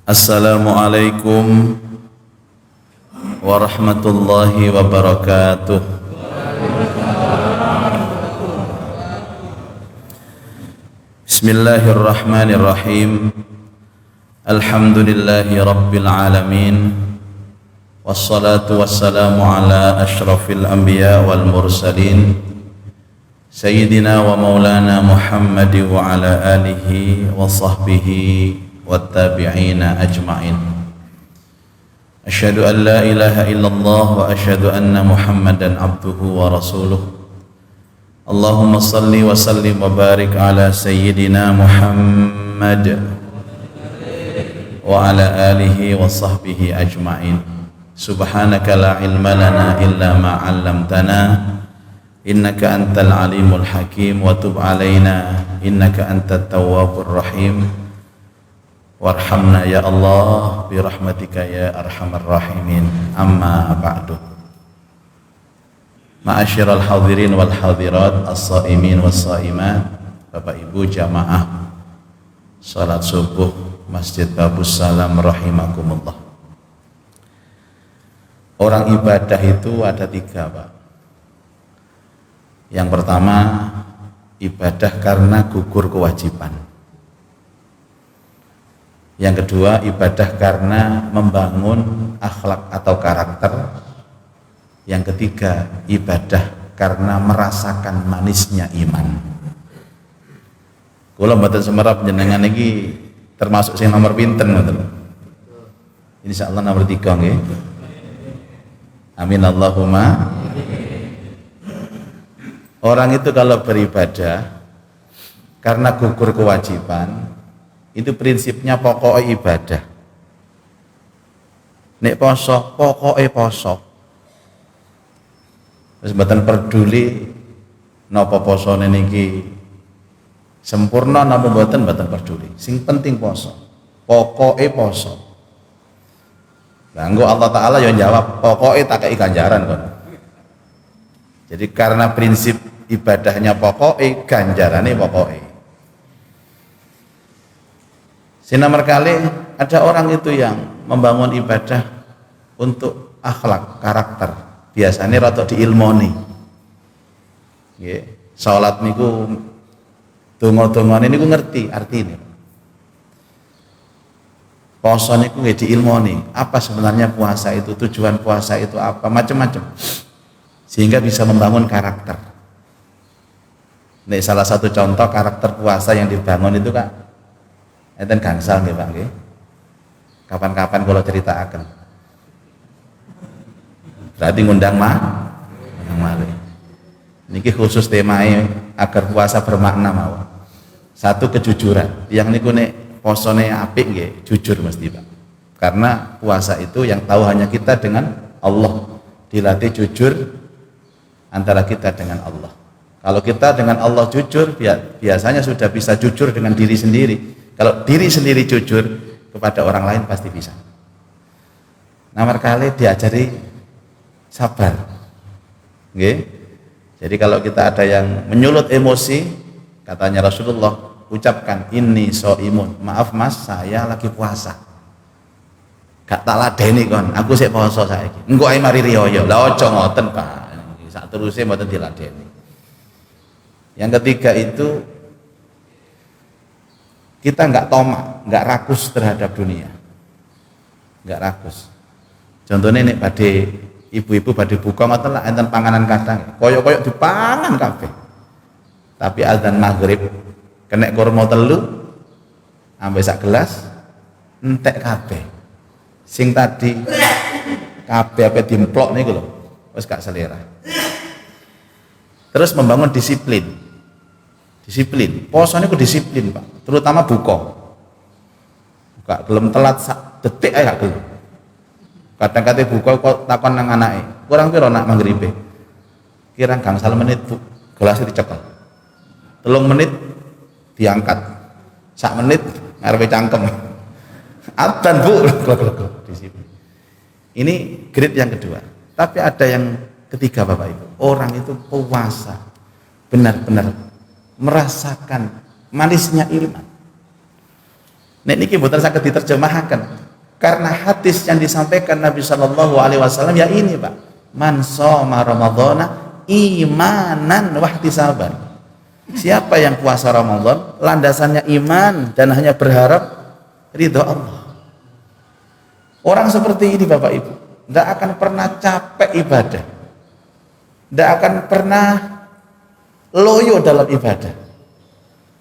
Assalamualaikum warahmatullahi wabarakatuh. Bismillahirrahmanirrahim. Alhamdulillahi rabbil alamin. Wassalatu wassalamu ala ashrafil anbiya wal mursalin Sayyidina wa maulana Muhammad wa ala alihi wa sahbihi wattabi'ina ajma'in. Asyhadu an la ilaha illallah wa asyhadu anna Muhammadan abduhu wa rasuluh. Allahumma salli wa sallim wa barik ala sayyidina Muhammad wa ala alihi wa sahbihi ajma'in. Subhanaka la ilma lana illa ma 'allamtana innaka antal alimul hakim wa tub alaina innaka antat tawwabur rahim. Warhamna ya Allah birahmatika ya arhamar rahimin. Amma ba'du. Ma'asyiral hadirin wal hadirat, as-shaimin was shaimat, Bapak Ibu jamaah salat subuh Masjid Babus Salam rahimakumullah. Orang ibadah itu ada tiga, Pak. Yang pertama, ibadah karena gugur kewajiban. Yang kedua, ibadah karena membangun akhlak atau karakter. Yang ketiga, ibadah karena merasakan manisnya iman. Kula mboten semerap jenengan iki termasuk sing nomor pinten ngoten. Insyaallah nomor 3 nggih. Amin Allahumma. Orang itu kalau beribadah karena gugur kewajiban, itu prinsipnya pokoknya ibadah. Nek poso, pokoknya poso. Terus mboten peduli napa posone niki sempurna napa mboten peduli. Sing penting poso. Pokoknya poso. Lah engko Allah Taala yang jawab, pokoknya tak kei ganjaran kon. Jadi karena prinsip ibadahnya pokoknya, ganjarannya pokoknya. Nomor kali ada orang itu yang membangun ibadah untuk akhlak, karakter. Biasanya rotok diilmoni. Salat niku donga-dongane niku ngerti artinya. Poso niku nggih diilmoni. Apa sebenarnya puasa itu, tujuan puasa itu apa, macam-macam. Sehingga bisa membangun karakter. Nih salah satu contoh karakter puasa yang dibangun itu Kak, enten gangsal nggih Pak nggih. Kapan-kapan kula critakaken. Berarti ngundang malih. Niki khusus temae agar puasa bermakna mawon. Satu, kejujuran. Yang niku nek posone apik nggih, jujur mesti Pak. Karena puasa itu yang tahu hanya kita dengan Allah. Dilatih jujur antara kita dengan Allah. Kalau kita dengan Allah jujur, biasanya sudah bisa jujur dengan diri sendiri. Kalau diri sendiri jujur kepada orang lain pasti bisa. Nomor kali diajari sabar. Nggih. Jadi kalau kita ada yang menyulut emosi, katanya Rasulullah, ucapkan inni shaimun. Maaf Mas, saya lagi puasa. Gak tak ladeni kon, aku sik poso saiki. Engko ae mari riyaya. Lah aja ngoten, Pak. Sak teruse mboten diladeni. Yang ketiga itu kita nggak tomak, nggak rakus terhadap dunia, nggak rakus. Contohnya nih pada ibu-ibu pada buka ngoten lah enten panganan kadang, koyok-koyok dipangan kabeh. Tapi adzan maghrib kena kurma telu, ambek sak gelas, entek kabeh. Sing tadi kabeh apa dimplok nih lho, wis gak selera. Terus membangun disiplin. Disiplin, poso niku disiplin Pak, terutama buka. Gak gelem telat sak detik ae gak gelem. Kadang-kadang buka kok takon nang anake, kurang piro nak maghribe? Kirang gangsal menit Bu, gelasnya dicekel. 3 menit diangkat. Sak menit ngarepe cangkem. Adzan Bu, disiplin. Ini grade yang kedua. Tapi ada yang ketiga Bapak Ibu. Orang itu puasa benar-benar merasakan manisnya iman. Nek niki mboten saged diterjemahkan. Karena hadis yang disampaikan Nabi Shallallahu alaihi wasallam ya ini, Pak. Man shoma ramadhana imanan wahtisaban. Siapa yang puasa Ramadan landasannya iman dan hanya berharap ridho Allah. Orang seperti ini Bapak Ibu tidak akan pernah capek ibadah, tidak akan pernah loyo dalam ibadah.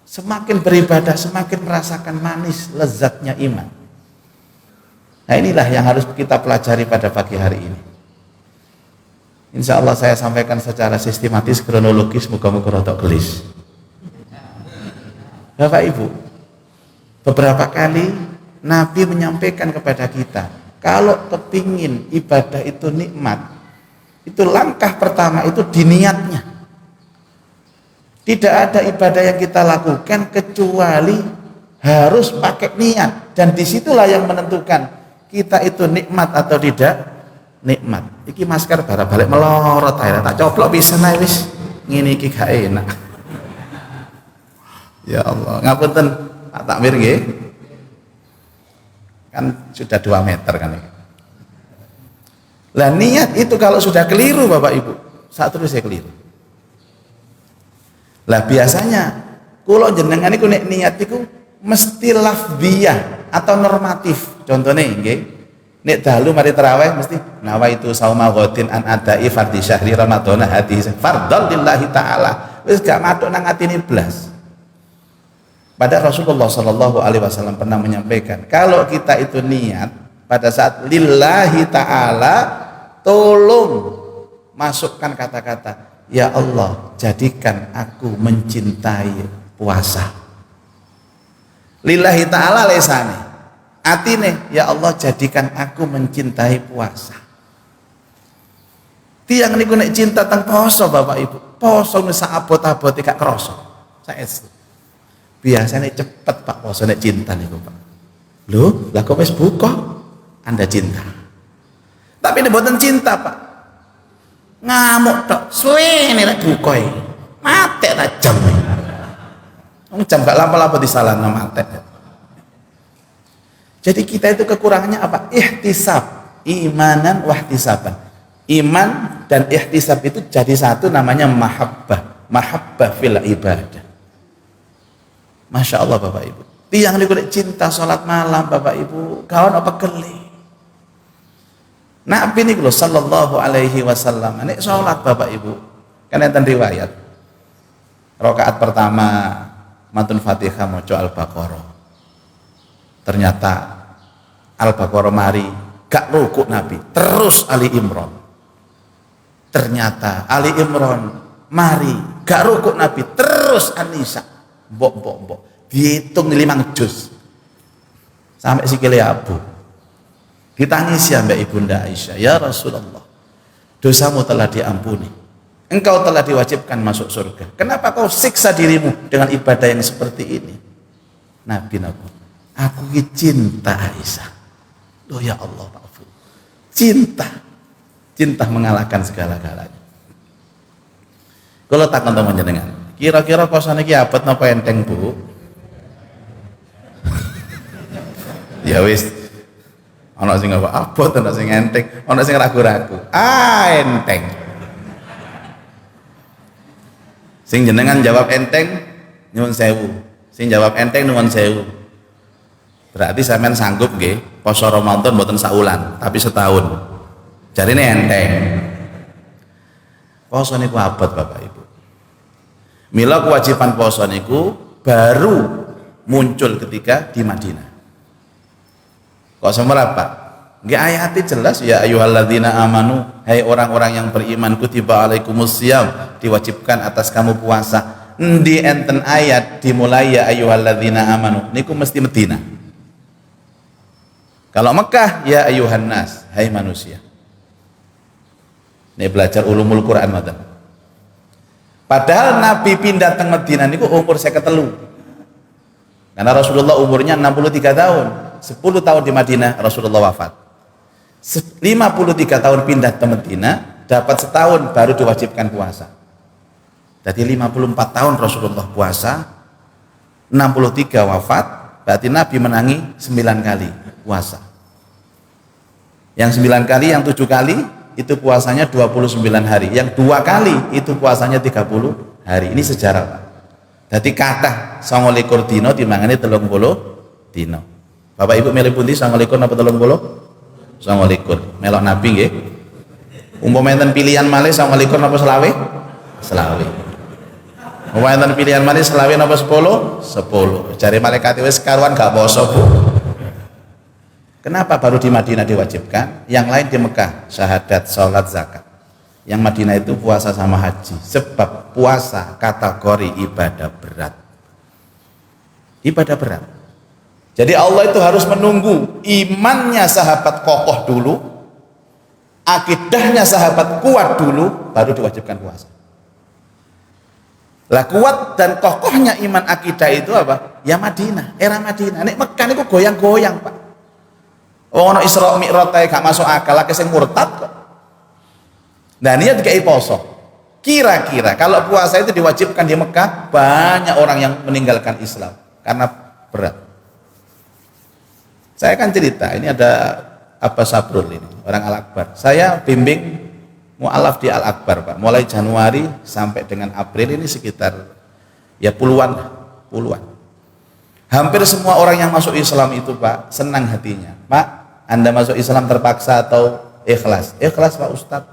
Semakin beribadah semakin merasakan manis lezatnya iman. Nah inilah yang harus kita pelajari pada pagi hari ini. Insya Allah saya sampaikan secara sistematis, kronologis, moga-moga rotok gelis. Bapak Ibu, beberapa kali Nabi menyampaikan kepada kita, kalau kepingin ibadah itu nikmat, itu langkah pertama itu di niatnya. Tidak ada ibadah yang kita lakukan kecuali harus pakai niat, dan disitulah yang menentukan kita itu nikmat atau tidak nikmat. Iki masker bara balik melorot ae tak coplok pisan ae wis ngene iki gak enak. Ya Allah, ngapunten Pak Takmir nggih. Kan sudah 2 meter kan ini. Lah niat itu kalau sudah keliru Bapak Ibu, saat terus saya keliru. Lah biasanya kula jenengan niku nek niat iku mesti lafdhiyah atau normatif. Contohnya nggih, nek dalu mari tarawih mesti nawaitu sauma ghadin an adai fardhi syahri ramadhana hadis fardhon lillahi taala. Wis gak matuk nang atine blas. Padahal Rasulullah Shallallahu alaihi wasallam pernah menyampaikan, kalau kita itu niat pada saat lillahi taala, tolong masukkan kata-kata ya Allah jadikan aku mencintai puasa. Lillahi taala lesane, atine ya Allah jadikan aku mencintai puasa. Tiang niku nek cinta teng poso Bapak Ibu, poso sak abot-abot gak krasa. Saestu. Biasanya cepet Pak poso nek cinta niku Pak. Lho, lah kok wis buka? Anda cinta. Tapi nek mboten cinta Pak. Ngamuk tok, suwene rek buka iki. Mate ta jam. Wong jam gak lampu-lampu disalahno mate. Jadi kita itu kekurangannya apa? Ihtisab, imanan wahtisaban. Iman dan ihtisab itu jadi satu, namanya mahabbah. Mahabbah fil ibadah. Masya Allah Bapak Ibu. Tiang niku cinta salat malam Bapak Ibu, kawan apa geli. Nabi niku sallallahu alaihi wasallam nek salat Bapak Ibu, kan enten riwayat. Rakaat pertama mantun Fatihah maca Al-Baqarah. Ternyata Al-Baqarah mari gak rukuk Nabi, terus Ali Imran. Ternyata Ali Imran mari gak rukuk Nabi, terus An-Nisa. Mbok dihitung 5 juz sampai sikile abu. Ditangis ya Mbak Ibunda Aisyah, ya Rasulullah, dosamu telah diampuni, engkau telah diwajibkan masuk surga, kenapa kau siksa dirimu dengan ibadah yang seperti ini? Nabi aku cinta Aisyah. Loh ya Allah, cinta mengalahkan segala-galanya. Kalau takon teman jenengan, kira-kira kosan iki abot napa enteng Bu? Ya wis, ana sing abot, ana sing enteng, ana sing ragu-ragu. Enteng. Sing jenengan jawab enteng nyuwun sewu. Sing jawab enteng nuwun sewu. Berarti sampean sanggup nggih poso Ramadan mboten saulan, tapi setahun. Jarine enteng. Poso niku abot Bapak Ibu. Mila kewajiban poso niku baru muncul ketika di Madinah. Kok semerap Pak? Nggih ayatnya jelas, ya ayyuhalladzina amanu, hai orang-orang yang beriman, kutiba alaikumusiyam, diwajibkan atas kamu puasa. Endi enten ayat dimulai ya ayyuhalladzina amanu niku mesti Madinah. Kalau Mekah ya ayyuhan nas, hai manusia. Ini belajar ulumul Quran mboten. Padahal Nabi pindah teng Madinah niku umur 53. Karena Rasulullah umurnya 63 tahun. 10 tahun di Madinah Rasulullah wafat. 53 tahun pindah ke Madinah, dapat setahun baru diwajibkan puasa. Jadi 54 tahun Rasulullah puasa, 63 wafat, Berarti Nabi menangi 9 kali puasa. Yang 9 kali, yang 7 kali itu puasanya 29 hari. Yang 2 kali itu puasanya 30 hari. Ini sejarah, Pak. Jadi kathah 29 dina timangane 30 dina. Bapak Ibu milih pundi 29 napa 30? 29. Melok Nabi nggih. Umpama enten pilihan malih 29 napa selawe? Selawe. Umpama enten pilihan malih selawe napa 10? 10. Jare malaikat wis karuan gak poso, Bu. Kenapa baru di Madinah diwajibkan? Yang lain di Mekah, syahadat, sholat, zakat. Yang Madinah itu puasa sama haji. Sebab puasa kategori ibadah berat. Ibadah berat. Jadi Allah itu harus menunggu imannya sahabat kokoh dulu, akidahnya sahabat kuat dulu, baru diwajibkan puasa. Lah kuat dan kokohnya iman akidah itu apa? Ya Madinah, era Madinah. Nek Mekah niku goyang-goyang, Pak. Ono Isra Mi'raj gak masuk akal, lagi sing murtad kok. Nah niat dikai poso. Kira-kira kalau puasa itu diwajibkan di Mekah, banyak orang yang meninggalkan Islam karena berat. Saya akan cerita, ini ada Abbas Sabrul ini, orang Al-Akbar. Saya bimbing mu'alaf di Al-Akbar, Pak. Mulai Januari sampai dengan April ini sekitar ya puluhan. Hampir semua orang yang masuk Islam itu, Pak, senang hatinya. Pak, Anda masuk Islam terpaksa atau ikhlas? Ikhlas, Pak Ustadz.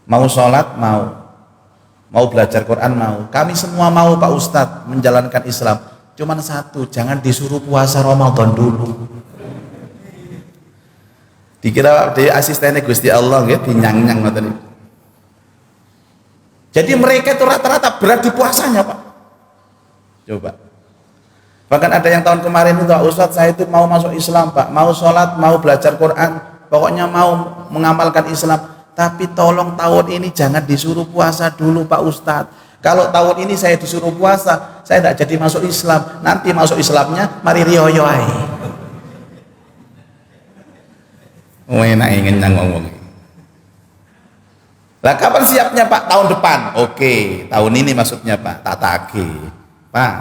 Mau sholat, mau belajar Quran, mau. Kami semua mau, Pak Ustadz, menjalankan Islam. Cuman satu, jangan disuruh puasa Ramadan dulu. Dikira di asistennya Gusti Allah, gitu, dinyang-nyang. Jadi mereka itu rata-rata berat di puasanya, Pak. Coba. Bahkan ada yang tahun kemarin itu, Pak Ustadz, saya itu mau masuk Islam, Pak. Mau sholat, mau belajar Quran. Pokoknya mau mengamalkan Islam. Tapi tolong tahun ini jangan disuruh puasa dulu, Pak Ustadz. Kalau tahun ini saya disuruh puasa, saya tidak jadi masuk Islam. Nanti masuk Islamnya mari riyoyo ae. Enak ngenyang ngomong. Lah kapan siapnya, Pak? Tahun depan. Oke, tahun ini maksudnya, Pak. Tak tagih. Pak,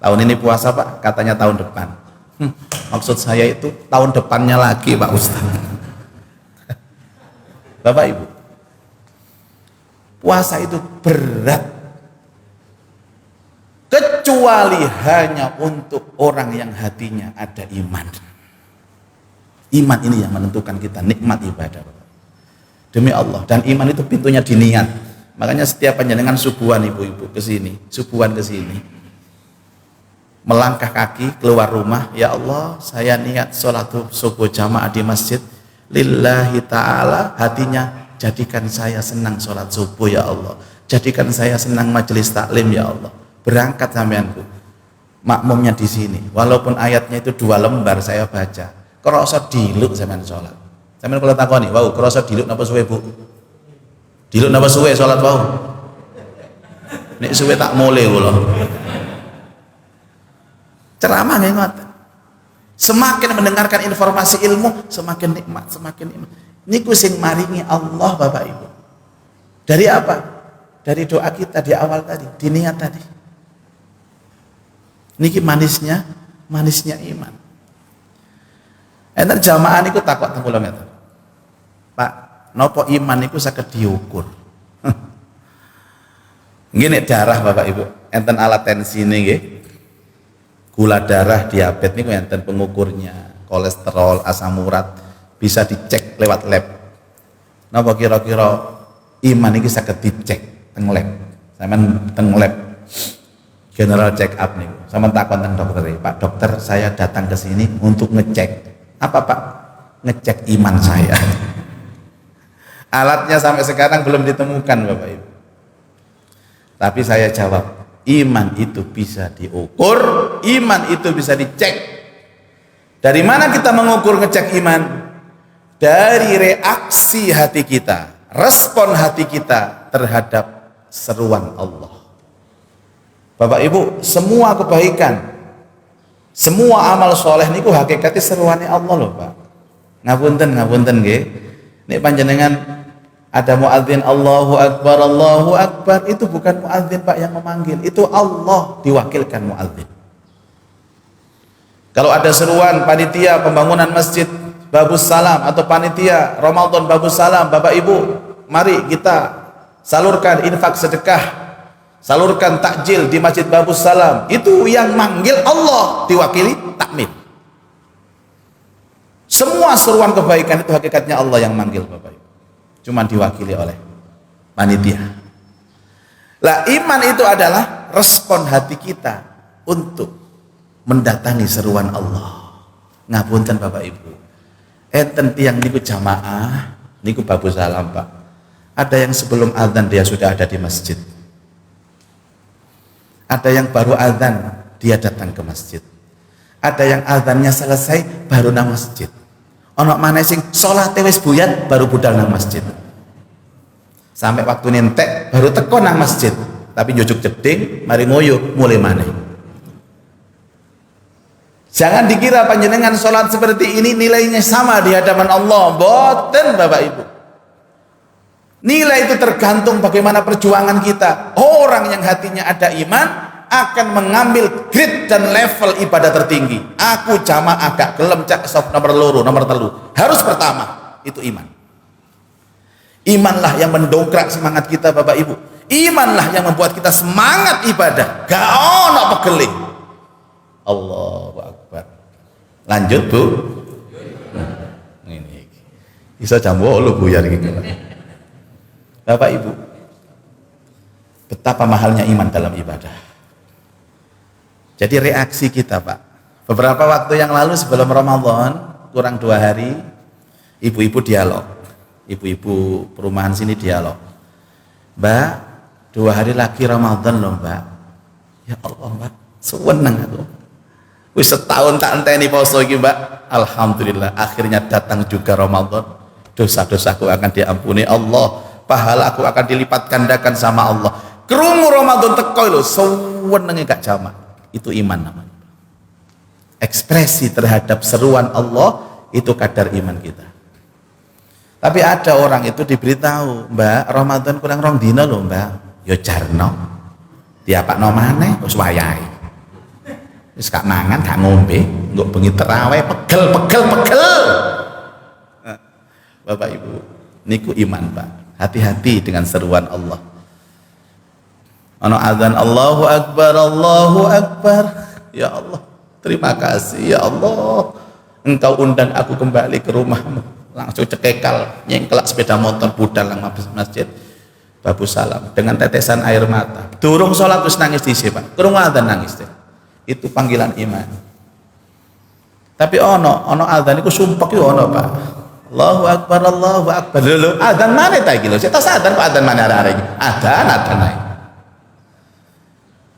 tahun ini puasa, Pak. Katanya tahun depan. Maksud saya itu tahun depannya lagi, Pak Ustadz. Bapak Ibu, puasa itu berat, kecuali hanya untuk orang yang hatinya ada iman. Iman ini yang menentukan kita nikmat ibadah, Bapak. Demi Allah. Dan iman itu pintunya di niat. Makanya setiap panjenengan subuhan, ibu-ibu, ke sini, subuhan ke sini, melangkah kaki keluar rumah, ya Allah, saya niat sholat subuh jamaah di masjid lillahi ta'ala, hatinya jadikan saya senang sholat subuh ya Allah, jadikan saya senang majelis taklim ya Allah. Berangkat sampeanku, makmumnya di sini, walaupun ayatnya itu 2 lembar saya baca, kerasa diluk sampean sholat. Sampean kalau takoni, wow, kerasa diluk napa suwe, Bu? Diluk napa suwe sholat, wow? Nek suwe tak mulai kula. Ceramah nggih ngoten. Semakin mendengarkan informasi ilmu, semakin nikmat, semakin nikmat. Niku sing maringi Allah, Bapak Ibu. Dari apa? Dari doa kita di awal tadi, di niat tadi. Niki manisnya iman. Enten jamaah niku takok teng kula ngeten. Pak, nopo iman niku saged diukur? Nggih nek darah, Bapak Ibu, enten alat tensi nggih. Gula darah, diabetes niku enten pengukurnya, kolesterol, asam urat bisa dicek lewat lab. Napa kira-kira iman iki saged dicek teng lab? Sampeyan teng lab general check up niku. Sampeyan takon teng dokter, Pak dokter, saya datang ke sini untuk ngecek. Apa, Pak? Ngecek iman saya. Alatnya sampai sekarang belum ditemukan, Bapak Ibu. Tapi saya jawab, iman itu bisa diukur, iman itu bisa dicek. Dari mana kita mengukur ngecek iman? Dari reaksi hati kita, respon hati kita terhadap seruan Allah. Bapak Ibu, semua kebaikan, semua amal soleh niku hakikatnya seruannya Allah loh, Pak. Ngapunten nggih. Nek panjenengan ada muadzin Allahu Akbar, itu bukan muadzin, Pak, yang memanggil, itu Allah diwakilkan muadzin. Kalau ada seruan panitia pembangunan masjid Babus Salam atau panitia Ramadan Babus Salam, Bapak Ibu, mari kita salurkan infak sedekah, salurkan takjil di Masjid Babus Salam. Itu yang manggil Allah, diwakili takmir. Semua seruan kebaikan itu hakikatnya Allah yang manggil, Bapak Ibu. Cuma diwakili oleh panitia. Lah, iman itu adalah respon hati kita untuk mendatangi seruan Allah. Ngapunten Bapak Ibu, enten tiang niku jamaah niku Babus Salam, Pak. Ada yang sebelum azan dia sudah ada di masjid, ada yang baru azan dia datang ke masjid, ada yang azannya selesai baru nang masjid, ono maneh sing salate wis buyat baru budal nang masjid, sampai waktu nentek baru teko nang masjid, tapi njujuk jeding mari ngoyo mulai maneh. Jangan dikira panjenengan sholat seperti ini nilainya sama di hadapan Allah. Boten Bapak Ibu. Nilai itu tergantung bagaimana perjuangan kita. Orang yang hatinya ada iman akan mengambil grade dan level ibadah tertinggi. Aku jamaah agak gelem cak soft nomor loro, nomor telu. Harus pertama, itu iman. Imanlah yang mendongkrak semangat kita Bapak Ibu. Imanlah yang membuat kita semangat ibadah. Gak ono pegele. Allahu Akbar. Lanjut Bu. Ini bisa jam 8 buyar gitu. Bapak Ibu, betapa mahalnya iman dalam ibadah. Jadi reaksi kita Pak, beberapa waktu yang lalu sebelum Ramadan kurang 2 hari, ibu-ibu dialog, ibu-ibu perumahan sini dialog, Mbak 2 hari lagi Ramadan loh Mbak. Ya Allah Mbak, seneng aku. Wis setahun tak enteni poso iki Mbak. Alhamdulillah akhirnya datang juga Ramadan. Dosa-dosaku akan diampuni Allah, pahala aku akan dilipat gandakan sama Allah. Krungu Ramadan teko lho, senenge gak jamak. Itu iman namanya. Ekspresi terhadap seruan Allah itu kadar iman kita. Tapi ada orang itu diberitahu, Mbak Ramadan kurang 2 dina lho Mbak. Ya jarno. Diapakno maneh wis wayahe. Wis gak mangan, gak ngombe, nggo bengi terawih pegel. Bapak Ibu, niku iman Pak. Hati-hati dengan seruan Allah. Ana azan Allahu Akbar, Allahu Akbar. Ya Allah, terima kasih ya Allah. Engkau undang aku kembali ke rumahmu. Langsung cekekal, nyengkelak sepeda motor budal nang masjid Babus Salam dengan tetesan air mata. Durung salat wis nangis dhisik Pak. Krungu azan nangis deh. Itu panggilan iman. Tapi ono azan iku sumpek yo ono Pak. Allahu Akbar, Allahu Akbar. Lho, azan mana ta iki lho? Saya sadar Pak azan mana arek iki. Azan naik.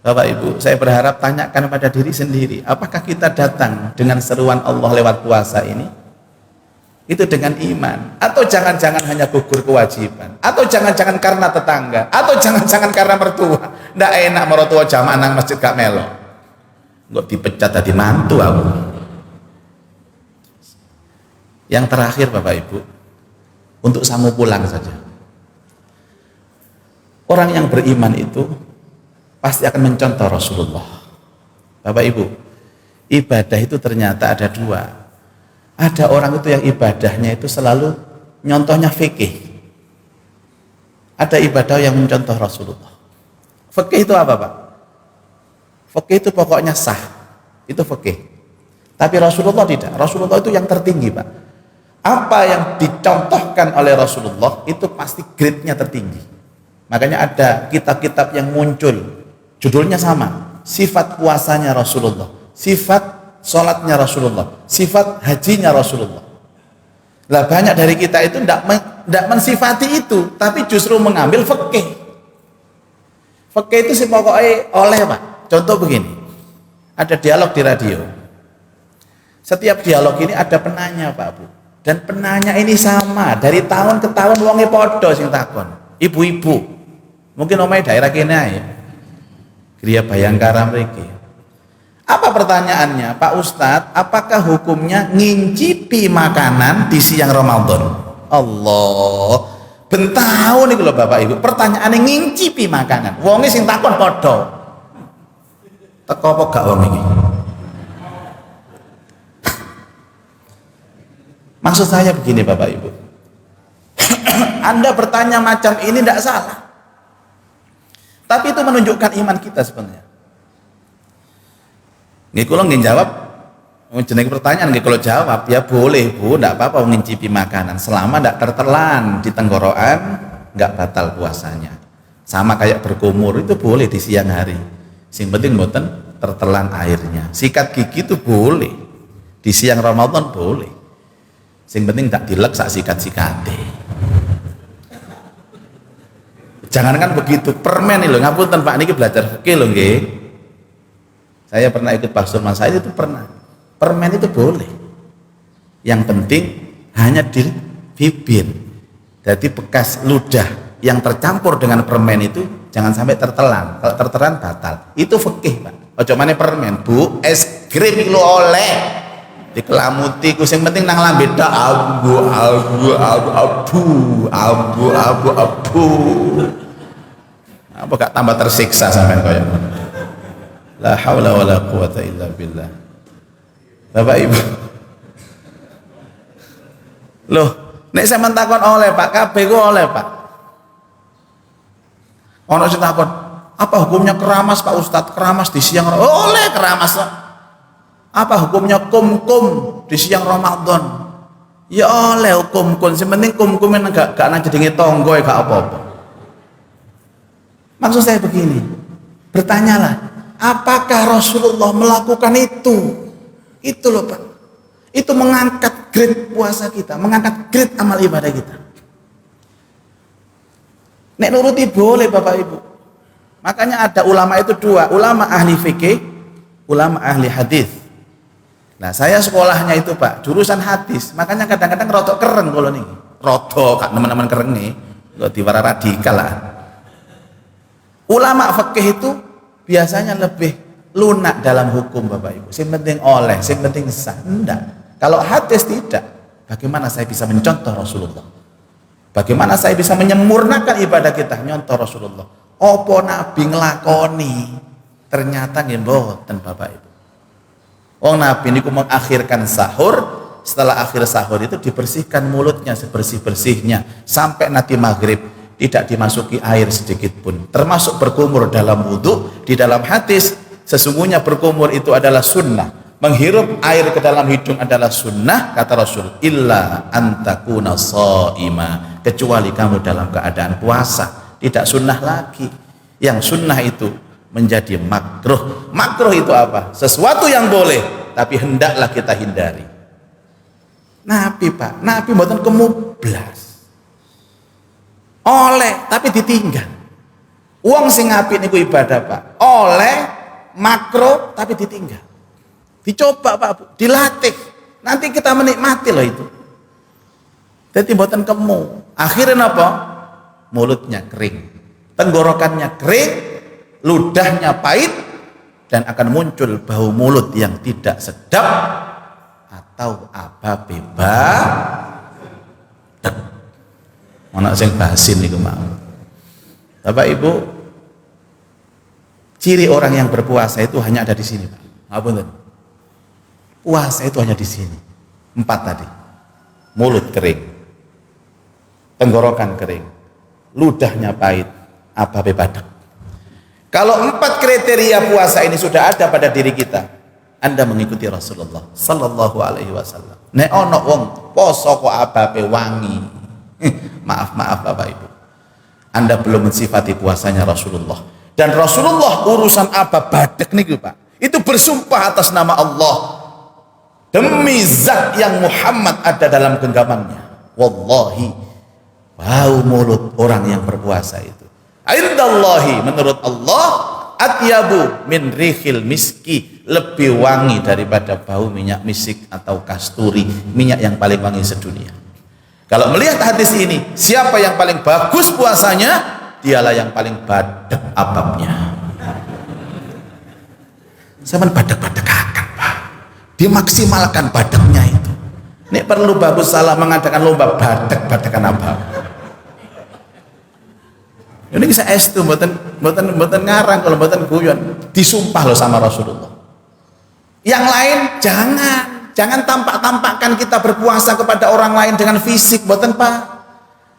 Bapak Ibu, saya berharap tanyakan pada diri sendiri, apakah kita datang dengan seruan Allah lewat puasa ini? Itu dengan iman, atau jangan-jangan hanya gugur kewajiban, atau jangan-jangan karena tetangga, atau jangan-jangan karena mertua. Ndak enak mertua jamaah nang masjid gak melo. Nggak dipecat tadi mantu aku. Yang terakhir Bapak Ibu, untuk samu pulang saja. Orang yang beriman itu pasti akan mencontoh Rasulullah. Bapak Ibu, ibadah itu ternyata ada 2. Ada orang itu yang ibadahnya itu selalu nyontohnya fikih. Ada ibadah yang mencontoh Rasulullah. Fikih itu apa Pak? Fikih itu pokoknya sah, itu fikih. Tapi Rasulullah tidak. Rasulullah itu yang tertinggi Pak. Apa yang dicontohkan oleh Rasulullah itu pasti grade-nya tertinggi. Makanya ada kitab-kitab yang muncul, judulnya sama, sifat puasanya Rasulullah, sifat sholatnya Rasulullah, sifat hajinya Rasulullah. Lah banyak dari kita itu tidak mensifati itu, tapi justru mengambil fikih. Fikih itu sih pokoknya oleh Pak. Contoh begini, ada dialog di radio. Setiap dialog ini ada penanya Pak Bu, dan penanya ini sama dari tahun ke tahun wonge podo sing takon. Ibu-ibu, mungkin omai daerah kene ae. Griya Bayangkara mriki. Apa pertanyaannya, Pak Ustadz? Apakah hukumnya ngincipi makanan di siang Ramadan? Allah, bentahun nih loh Bapak Ibu. Pertanyaannya ngincipi makanan. Wonge sing takon podo. Teko apa gak wong iki? Maksud saya begini Bapak Ibu, Anda bertanya macam ini tidak salah, tapi itu menunjukkan iman kita sebenarnya. Nggih kula nggih jawab jenenge pertanyaan, nggih kalau jawab ya boleh Bu, tidak apa-apa ngincipi makanan selama tidak tertelan di tenggorokan, nggak batal puasanya. Sama kayak berkumur itu boleh di siang hari, sing penting mboten tertelan airnya. Sikat gigi itu boleh di siang Ramadan, boleh, sing penting tak dilek sak sikat-sikate. Jangankan begitu, permen ini loh, ngapunten Pak niki belajar fikih loh nggih. Saya pernah ikut Pak Surman Said itu pernah. Permen itu boleh. Yang penting hanya di bibir. Jadi bekas ludah yang tercampur dengan permen itu jangan sampai tertelan. Kalau tertelan batal. Itu fikih Pak. Ojo maneh permen, Bu, es krim lu oleh dikelamuti ku sing penting nang lambe dak abu. Apa gak tambah tersiksa sampean kaya. La haula wala quwata illa billah. Bapak Ibu. Loh, nek sampean takon oleh Pak, kabeh ku oleh Pak. Ono sing takon, apa hukumnya keramas Pak Ustadz? Keramas di siang oleh keramas. Apa hukumnya kum-kum di siang Ramadan? Ya oleh kum-kum, sementing kum-kumen gak nang jedenge tonggo ya gak apa-apa. Maksud saya begini, bertanyalah, apakah Rasulullah melakukan itu? Itu loh Pak. Itu mengangkat grade puasa kita, mengangkat grade amal ibadah kita. Nek nuruti boleh Bapak Ibu. Makanya ada ulama itu dua, ulama ahli fikih, ulama ahli hadis. Nah saya sekolahnya itu Pak, jurusan hadis, makanya kadang-kadang rotok keren kalau nih, rotok kak teman-teman keren nih, nggak diwara radikal lah. Ulama fikih itu biasanya lebih lunak dalam hukum Bapak Ibu. Yang penting oleh, yang penting sah. Enggak. Kalau hadis tidak, bagaimana saya bisa mencontoh Rasulullah? Bagaimana saya bisa menyempurnakan ibadah kita nyontoh Rasulullah? Opo Nabi ngelakoni? Ternyata nggih mboten Bapak Ibu. Nabi niku mengakhirkan sahur, setelah akhir sahur itu dibersihkan mulutnya sebersih-bersihnya sampai nanti maghrib tidak dimasuki air sedikit pun, termasuk berkumur dalam wudhu. Di dalam hadis sesungguhnya berkumur itu adalah sunnah, menghirup air ke dalam hidung adalah sunnah, kata Rasul, illa antakuna shaima, kecuali kamu dalam keadaan puasa, tidak sunnah lagi. Yang sunnah itu menjadi makruh. Makruh itu apa? Sesuatu yang boleh tapi hendaklah kita hindari. Nabi Pak, Nabi mboten kemublas oleh tapi ditinggal. Uang sing apik niku ibadah Pak, oleh makruh tapi ditinggal. Dicoba Pak, dilatih, nanti kita menikmati loh itu. Jadi mboten kemu. Akhirnya apa? Mulutnya kering, tenggorokannya kering, ludahnya pahit, dan akan muncul bau mulut yang tidak sedap atau apa bebas. Anak sing basin niku mau. Bapak Ibu, ciri orang yang berpuasa itu hanya ada di sini Pak. Ngapunten. Puasa itu hanya di sini. 4 tadi. Mulut kering, tenggorokan kering, ludahnya pahit, apa bebadak. Kalau 4 kriteria puasa ini sudah ada pada diri kita, Anda mengikuti Rasulullah sallallahu alaihi wasallam. Nek ono wong poso kok abape wangi. Maaf Bapak Ibu, Anda belum mensifati puasanya Rasulullah. Dan Rasulullah urusan apa badek nih Pak, itu bersumpah atas nama Allah, demi zat yang Muhammad ada dalam genggamannya, wallahi bau mulut orang yang berpuasa itu indallahi, menurut Allah, atyabu min rihil miski, lebih wangi daripada bau minyak misik atau kasturi, minyak yang paling wangi sedunia. Kalau melihat hadis ini, siapa yang paling bagus puasanya, dialah yang paling badek ababnya. Zaman badek-badek akan Pak, dimaksimalkan badeknya itu. Ini perlu bagus salah mengadakan lomba badek-badekan abab. Ini bisa estu, mboten ngarang, kalau mboten guyon, disumpah loh sama Rasulullah. Yang lain Jangan tampak-tampakkan kita berpuasa kepada orang lain dengan fisik, mboten Pak.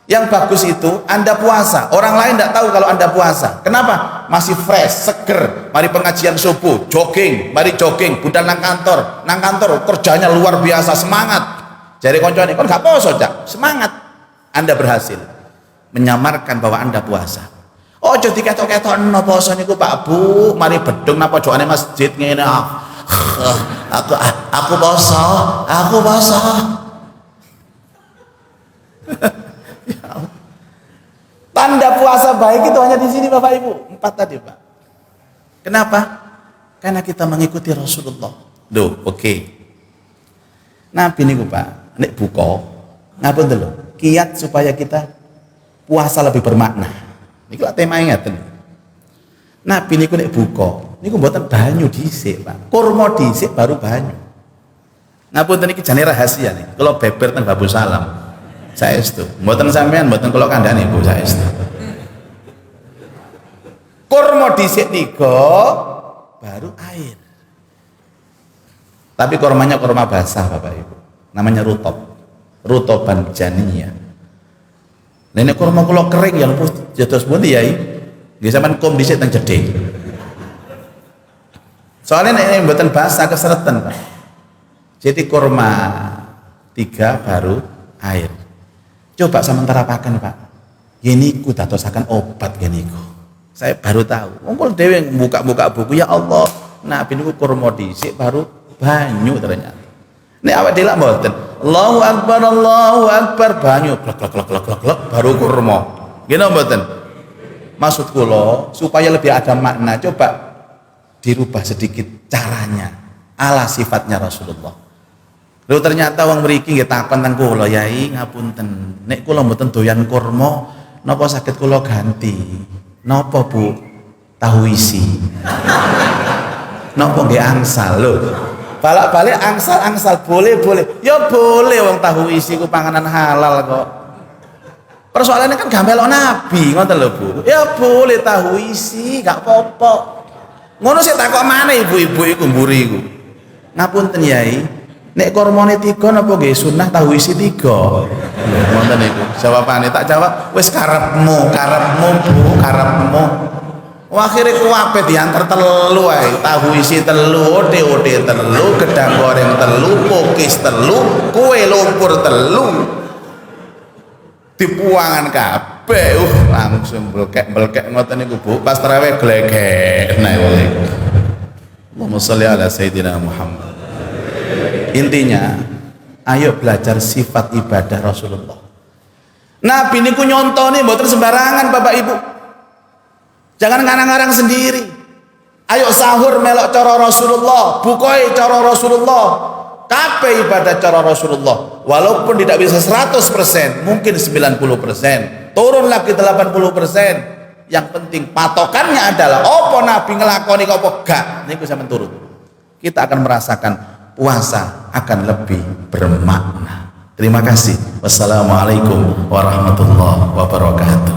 Yang bagus itu Anda puasa, orang lain tidak tahu kalau Anda puasa. Kenapa? Masih fresh, seger. Mari pengajian subuh, jogging, mari jogging. Budal nang kantor kerjanya luar biasa, semangat. Jadi koncone, kon gak poso Cak, semangat. Anda berhasil menyamarkan bahwa Anda puasa. Oh jadi ketok-ketok no poso niku Pak Bu, mari bedung napa jokane masjid ngene. Aku poso. Tanda puasa baik itu hanya di sini Bapak Ibu. 4 tadi Pak. Kenapa? Karena kita mengikuti Rasulullah. Oke. Nabi niku Pak, nek buka ngapun lho, kiat supaya kita puasa lebih bermakna. Niku lak tema ngeten. Nabi niku nek buka, niku mboten banyu dhisik Pak. Kurma dhisik baru banyu. Ngapunten niki jane rahasia nih. Kalau beber teng Babu Salam. Saestu, mboten sampean, mboten kula kandhani Bu, saestu. Kurma dhisik niku baru air. Tapi kurmanya kurma basah Bapak Ibu. Namanya rutoban janiyah. Nek kurma kula kering ya lupus jatuh pundi Yai? Nggih sampean kum dhisik teng jedhe. Soalnya nek mboten basah keseretan Pak. Jadi kurma 3 baru air. Coba sementara pakan Pak. Gini ku dadosaken obat gini ku. Saya baru tahu. Ngumpul dhewe buka-buka buku ya Allah. Nabi niku kurma dhisik baru banyu ternyata. Nek awak dhewe mboten. Allahu Akbar banyu klek baru kurma. Gini mboten. Maksud kula supaya lebih ada makna coba dirubah sedikit caranya ala sifatnya Rasulullah. Lho ternyata wong mriki nggih takon teng kula, Yai ngapunten. Nek kula mboten doyan kurma, napa saged kula ganti? Napa Bu? Tahu isi. Napa nggih angsal lho. Balak-balik angsal boleh. Ya boleh wong tahu isi ku panganan halal kok. Persoalannya kan gak melok Nabi, ngoten lho Bu. Ya boleh tahu isi, gak apa-apa. Ngono sik takok maneh ibu-ibu iku mburi iku. Ngapunten Yai. Nek kormone 3 napa nggih sunah tahu isi 3? Ngoten niku. Jawabane tak jawab wis karepmu Bu, karepmu. Akhire kuwape diantar 3 ae. Tahu isi 3, ode-ode 3, gedang goreng 3, pokis 3, kue lumpur 3. Dipuangan kabeh. Langsung belkek ngoten niku Bu. Pas tarawih glegek. Nah, Allahumma sholli ala sayyidina Muhammad. Intinya ayo belajar sifat ibadah Rasulullah. Nabi niku nyontoni mboten sembarangan Bapak Ibu. Jangan ngarang-ngarang sendiri. Ayo sahur melok cara Rasulullah, bukoi cara Rasulullah. Kabeh ibadah cara Rasulullah. Walaupun tidak bisa 100%, mungkin 90%, turun lagi 80%. Yang penting patokannya adalah opo Nabi ngelakoni opo gak niku sampeyan turun. Kita akan merasakan puasa akan lebih bermakna. Terima kasih. Wassalamualaikum warahmatullahi wabarakatuh.